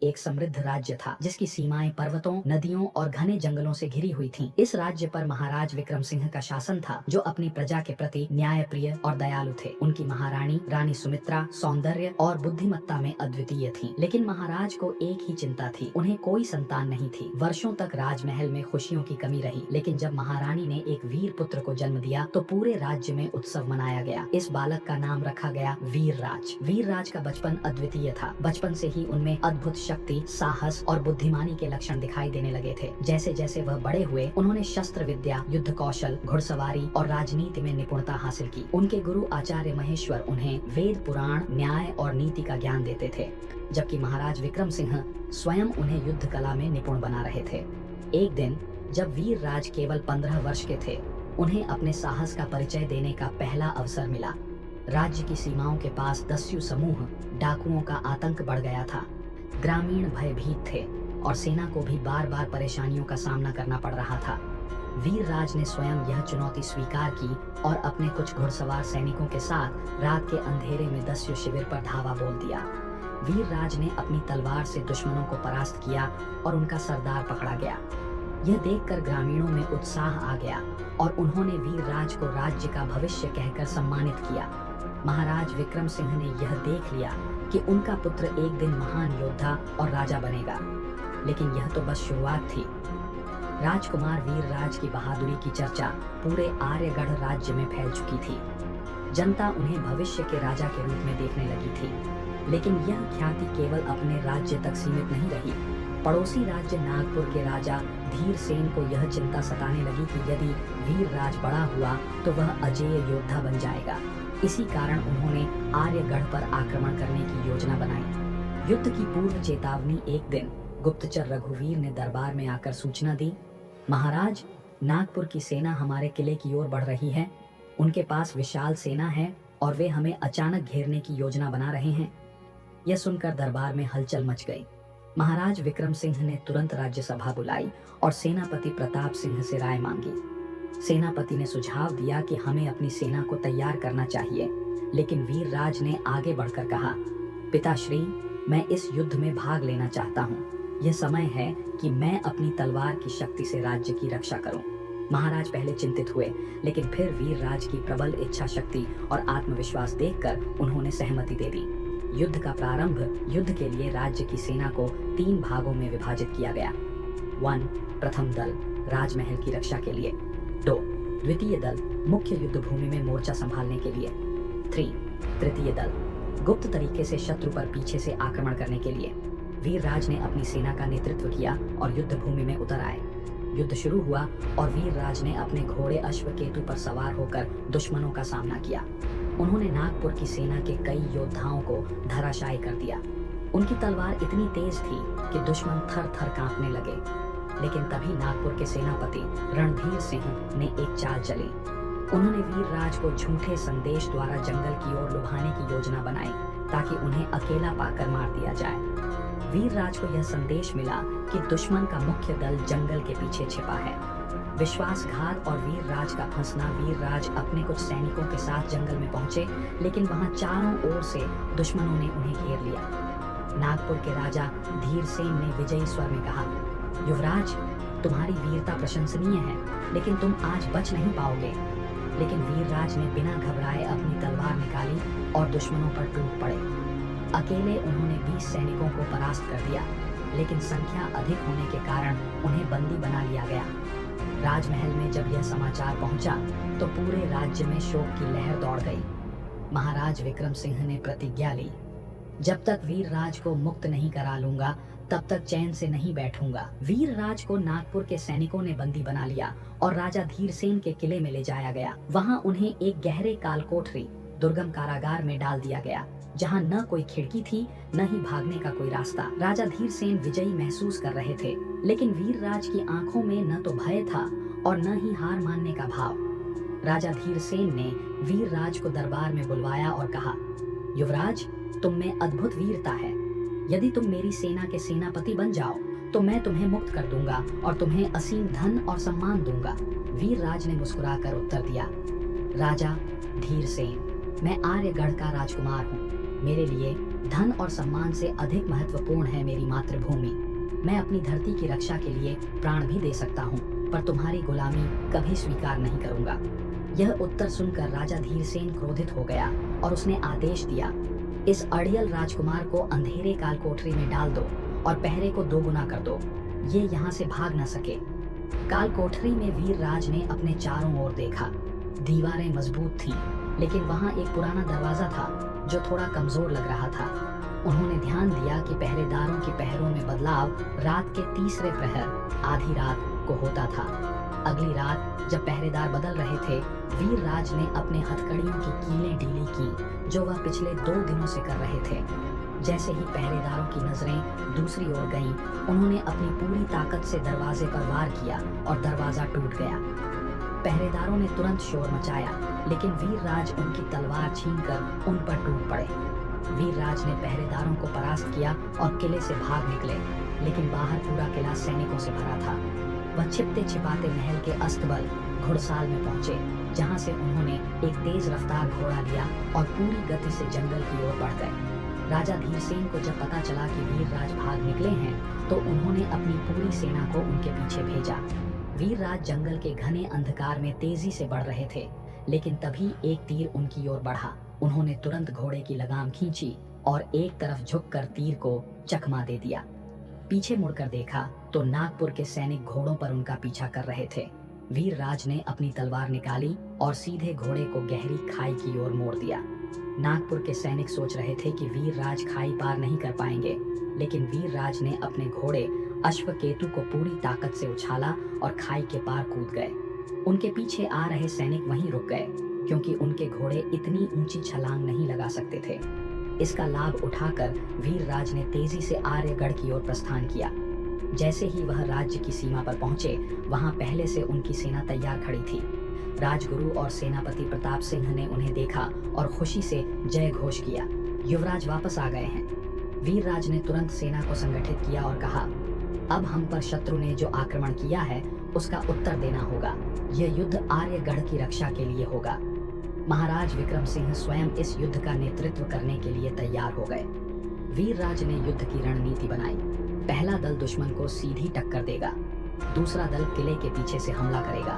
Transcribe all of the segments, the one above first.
एक समृद्ध राज्य था जिसकी सीमाएं पर्वतों, नदियों और घने जंगलों से घिरी हुई थीं। इस राज्य पर महाराज विक्रम सिंह का शासन था, जो अपनी प्रजा के प्रति न्यायप्रिय और दयालु थे। उनकी महारानी रानी सुमित्रा सौंदर्य और बुद्धिमत्ता में अद्वितीय थीं। लेकिन महाराज को एक ही चिंता थी, उन्हें कोई संतान नहीं थी। वर्षों तक राजमहल में खुशियों की कमी रही, लेकिन जब महारानी ने एक वीर पुत्र को जन्म दिया तो पूरे राज्य में उत्सव मनाया गया। इस बालक का नाम रखा गया वीरराज। वीरराज का बचपन अद्वितीय था। बचपन से ही उनमें अद्भुत शक्ति, साहस और बुद्धिमानी के लक्षण दिखाई देने लगे थे। जैसे जैसे वह बड़े हुए, उन्होंने शस्त्र विद्या, युद्ध कौशल, घुड़सवारी और राजनीति में निपुणता हासिल की। उनके गुरु आचार्य महेश्वर उन्हें वेद, पुराण, न्याय और नीति का ज्ञान देते थे, जबकि महाराज विक्रम सिंह स्वयं उन्हें युद्ध कला में निपुण बना रहे थे। एक दिन जब वीरराज केवल 15 वर्ष के थे, उन्हें अपने साहस का परिचय देने का पहला अवसर मिला। राज्य की सीमाओं के पास दस्यु समूह डाकुओं का आतंक बढ़ गया था। ग्रामीण भयभीत थे और सेना को भी बार बार परेशानियों का सामना करना पड़ रहा था। वीरराज ने स्वयं यह चुनौती स्वीकार की और अपने कुछ घुड़सवार सैनिकों के साथ रात के अंधेरे में दस्यु शिविर पर धावा बोल दिया। वीरराज ने अपनी तलवार से दुश्मनों को परास्त किया और उनका सरदार पकड़ा गया। यह देखकर ग्रामीणों में उत्साह आ गया और उन्होंने वीरराज को राज्य का भविष्य कहकर सम्मानित किया। महाराज विक्रम सिंह ने यह देख लिया कि उनका पुत्र एक दिन महान योद्धा और राजा बनेगा, लेकिन यह तो बस शुरुआत थी। राजकुमार वीरराज की बहादुरी की चर्चा पूरे आर्यगढ़ राज्य में फैल चुकी थी। जनता उन्हें भविष्य के राजा के रूप में देखने लगी थी, लेकिन यह ख्याति केवल अपने राज्य तक सीमित नहीं रही। पड़ोसी राज्य नागपुर के राजा धीरसेन को यह चिंता सताने लगी कि यदि वीरराज बड़ा हुआ तो वह अजेय योद्धा बन जाएगा। इसी कारण उन्होंने आर्यगढ़ पर आक्रमण करने की योजना बनाई। युद्ध की पूर्व चेतावनी एक दिन गुप्तचर रघुवीर ने दरबार में आकर सूचना दी, महाराज, नागपुर की सेना हमारे किले की ओर बढ़ रही है। उनके पास विशाल सेना है और वे हमें अचानक घेरने की योजना बना रहे हैं। यह सुनकर दरबार में हलचल मच गई। महाराज विक्रम सिंह ने तुरंत राज्यसभा बुलाई और सेनापति प्रताप सिंह से राय मांगी। सेनापति ने सुझाव दिया कि हमें अपनी सेना को तैयार करना चाहिए, लेकिन वीरराज ने आगे बढ़कर कहा, पिताश्री, मैं इस युद्ध में भाग लेना चाहता हूँ। यह समय है कि मैं अपनी तलवार की शक्ति से राज्य की रक्षा करूं। महाराज पहले चिंतित हुए, लेकिन फिर वीरराज की प्रबल इच्छा शक्ति और आत्मविश्वास देखकर उन्होंने सहमति दे दी। युद्ध का प्रारंभ युद्ध के लिए राज्य की सेना को 3 भागों में विभाजित किया गया। 1. प्रथम दल राजमहल की रक्षा के लिए। 2. द्वितीय दल मुख्य युद्ध भूमि में मोर्चा संभालने के लिए। 3. तृतीय दल गुप्त तरीके से शत्रु पर पीछे से आक्रमण करने के लिए। वीरराज ने अपनी सेना का नेतृत्व किया और युद्ध भूमि में उतर आए। युद्ध शुरू हुआ और वीरराज ने अपने घोड़े अश्वकेतु पर सवार होकर दुश्मनों का सामना किया। उन्होंने नागपुर की सेना के कई योद्धाओं को धराशायी कर दिया। उनकी तलवार इतनी तेज थी कि दुश्मन थर थर कांपने लगे। लेकिन तभी नागपुर के सेनापति रणधीर सिंह ने एक चाल चली। उन्होंने वीरराज को झूठे संदेश द्वारा जंगल की ओर लुभाने की योजना बनाई ताकि उन्हें अकेला पाकर मार दिया जाए। वीरराज को यह संदेश मिला कि दुश्मन का मुख्य दल जंगल के पीछे छिपा है। विश्वासघात और वीरराज का फंसना। वीरराज अपने कुछ सैनिकों के साथ जंगल में पहुंचे, लेकिन वहां चारों ओर से दुश्मनों ने उन्हें घेर लिया। नागपुर के राजा धीरसेन ने विजयी स्वर में कहा, युवराज, तुम्हारी वीरता प्रशंसनीय है, लेकिन तुम आज बच नहीं पाओगे। लेकिन वीरराज ने बिना घबराए अपनी तलवार निकाली और दुश्मनों पर टूट पड़े। अकेले उन्होंने 20 सैनिकों को परास्त कर दिया, लेकिन संख्या अधिक होने के कारण उन्हें बंदी बना लिया गया। राजमहल में जब यह समाचार पहुंचा तो पूरे राज्य में शोक की लहर दौड़ गई। महाराज विक्रम सिंह ने प्रतिज्ञा ली, जब तक वीरराज को मुक्त नहीं करा लूंगा तब तक चैन से नहीं बैठूंगा। वीरराज को नागपुर के सैनिकों ने बंदी बना लिया और राजा धीरसेन के किले में ले जाया गया। वहां उन्हें एक गहरे कालकोठरी दुर्गम कारागार में डाल दिया गया, जहां न कोई खिड़की थी न ही भागने का कोई रास्ता। राजा धीरसेन विजयी महसूस कर रहे थे, लेकिन वीरराज की आंखों में न तो भय था और न ही हार मानने का भाव। राजा धीरसेन ने वीरराज को दरबार में बुलवाया और कहा, युवराज, तुम में अद्भुत वीरता है। यदि तुम मेरी सेना के सेनापति बन जाओ तो मैं तुम्हें मुक्त कर दूंगा और तुम्हें असीम धन और सम्मान दूंगा। वीरराज ने मुस्कुराकर उत्तर दिया, राजा धीरसेन, मैं आर्यगढ़ का राजकुमार हूँ। मेरे लिए धन और सम्मान से अधिक महत्वपूर्ण है मेरी मातृभूमि। मैं अपनी धरती की रक्षा के लिए प्राण भी दे सकता हूँ, पर तुम्हारी गुलामी कभी स्वीकार नहीं करूंगा। यह उत्तर सुनकर राजा धीरसेन क्रोधित हो गया और उसने आदेश दिया, इस अड़ियल राजकुमार को अंधेरे काल कोठरी में डाल दो और पहरे को दोगुना कर दो, ये यहाँ से भाग न सके। काल कोठरी में वीरराज ने अपने चारों ओर देखा। दीवारें मजबूत थीं, लेकिन वहां एक पुराना दरवाजा था जो थोड़ा कमजोर लग रहा था। उन्होंने ध्यान दिया कि पहरेदारों के पहरों में बदलाव रात के तीसरे प्रहर आधी रात को होता था। अगली रात जब पहरेदार बदल रहे थे, वीरराज ने अपने हथकड़ियों की कीलें ढीली की जो वह पिछले 2 दिनों से कर रहे थे। जैसे ही पहरेदारों की नजरें दूसरी ओर गईं, उन्होंने अपनी पूरी ताकत से दरवाजे पर वार किया और दरवाजा टूट गया। पहरेदारों ने तुरंत शोर मचाया, लेकिन वीरराज उनकी तलवार छीनकर उन पर टूट पड़े। वीरराज ने पहरेदारों को परास्त किया और किले से भाग निकले, लेकिन बाहर पूरा किला सैनिकों से भरा था। वह छिपते छिपाते महल के अस्तबल घुड़साल में पहुंचे, जहां से उन्होंने एक तेज रफ्तार घोड़ा लिया और पूरी गति से जंगल की ओर बढ़ गए। राजा धीरसेन को जब पता चला कि वीरराज भाग निकले हैं, तो उन्होंने अपनी पूरी सेना को उनके पीछे भेजा। वीरराज जंगल के घने अंधकार में तेजी से बढ़ रहे थे, लेकिन तभी एक तीर उनकी ओर बढ़ा। उन्होंने तुरंत घोड़े की लगाम खींची और एक तरफ झुककर तीर को चकमा दे दिया। पीछे मुड़कर देखा तो नागपुर के सैनिक घोड़ों पर उनका पीछा कर रहे थे। वीरराज ने अपनी तलवार निकाली और सीधे घोड़े को गहरी खाई की ओर मोड़ दिया। नागपुर के सैनिक सोच रहे थे कि वीरराज खाई पार नहीं कर पाएंगे, लेकिन वीरराज ने अपने घोड़े अश्वकेतु को पूरी ताकत से उछाला और खाई के पार कूद गए। उनके पीछे आ रहे सैनिक वहीं रुक गए, क्योंकि उनके घोड़े इतनी ऊंची छलांग नहीं लगा सकते थे। इसका लाभ उठाकर वीरराज ने तेजी से आर्यगढ़ की ओर प्रस्थान किया। जैसे ही वह राज्य की सीमा पर पहुंचे, वहां पहले से उनकी सेना तैयार खड़ी थी। राजगुरु और सेनापति प्रताप सिंह ने उन्हें देखा और खुशी से जय घोष किया। युवराज वापस आ गए हैं। वीरराज ने तुरंत सेना को संगठित किया और कहा, अब हम पर शत्रु ने जो आक्रमण किया है उसका उत्तर देना होगा। यह युद्ध आर्यगढ़ की रक्षा के लिए होगा। महाराज विक्रम सिंह स्वयं इस युद्ध का नेतृत्व करने के लिए तैयार हो गए। वीरराज ने युद्ध की रणनीति बनाई। पहला दल दुश्मन को सीधी टक्कर देगा, दूसरा दल किले के पीछे से हमला करेगा,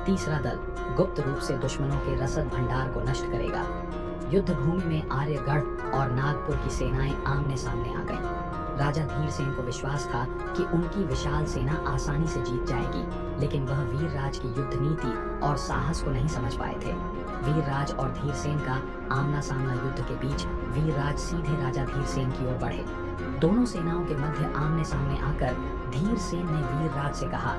तीसरा दल गुप्त रूप से दुश्मनों के रसद भंडार को नष्ट करेगा। युद्ध भूमि में आर्यगढ़ और नागपुर की सेनाएं आमने सामने आ गईं। राजा धीरसेन को विश्वास था कि उनकी विशाल सेना आसानी से जीत जाएगी, लेकिन वह वीरराज की युद्ध नीति और साहस को नहीं समझ पाए थे। वीरराज और धीरसेन का आमना सामना युद्ध के बीच वीरराज सीधे राजा धीरसेन की ओर बढ़े। दोनों सेनाओं के मध्य आमने सामने आकर धीरसेन ने वीरराज से कहा,